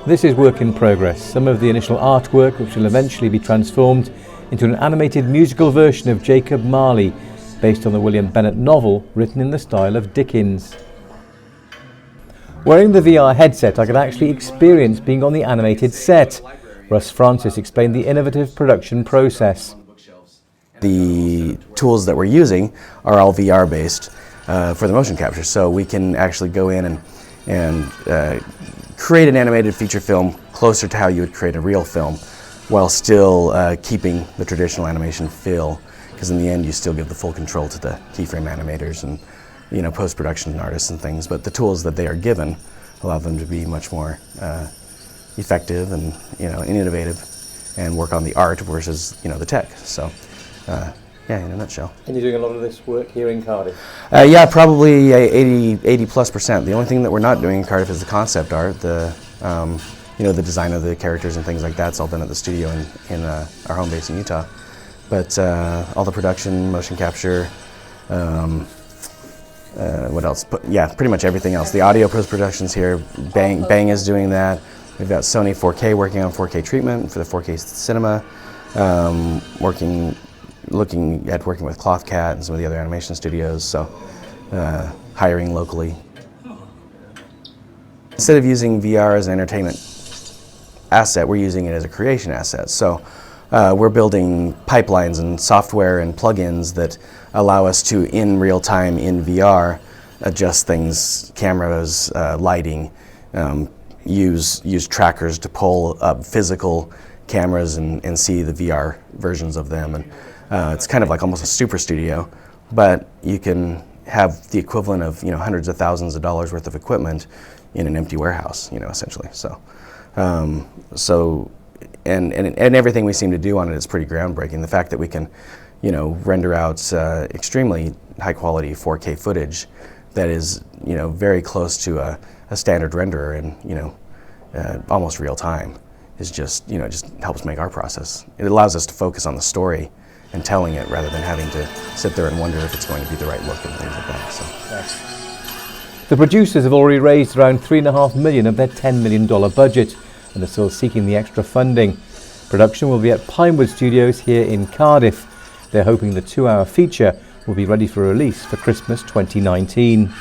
This is work in progress, some of the initial artwork which will eventually be transformed into an animated musical version of Jacob Marley, based on the William Bennett novel written in the style of Dickens. Wearing the VR headset, I could actually experience being on the animated set. Russ Francis explained the innovative production process. The tools that we're using are all VR based for the motion capture, so we can actually go in and create an animated feature film closer to how you would create a real film, while still keeping the traditional animation feel, because in the end you still give the full control to the keyframe animators and post-production artists and things, but the tools that they are given allow them to be much more effective and innovative and work on the art versus the tech. So yeah, in a nutshell. And you're doing a lot of this work here in Cardiff? Yeah, probably 80+%. The only thing that we're not doing in Cardiff is the concept art, the design of the characters and things like that. It's all done at the studio in our home base in Utah. But all the production, motion capture, what else? Yeah, pretty much everything else. The audio post-production's here. Bang is doing that. We've got Sony 4K working on 4K treatment for the 4K cinema. Looking at working with ClothCat and some of the other animation studios, so hiring locally. Instead of using VR as an entertainment asset, we're using it as a creation asset. So we're building pipelines and software and plugins that allow us to, in real time, in VR, adjust things, cameras, lighting, use trackers to pull up physical cameras and see the VR versions of them. And it's kind of like almost a super studio, but you can have the equivalent of hundreds of thousands of dollars worth of equipment in an empty warehouse, essentially. So, and everything we seem to do on it is pretty groundbreaking. The fact that we can, render out extremely high quality 4K footage that is, very close to a standard renderer and almost real time is just, just helps make our process. It allows us to focus on the story and telling it rather than having to sit there and wonder if it's going to be the right look and things like that. So. Thanks. The producers have already raised around $3.5 million of their $10 million budget and are still seeking the extra funding. Production will be at Pinewood Studios here in Cardiff. They're hoping the 2-hour feature will be ready for release for Christmas 2019.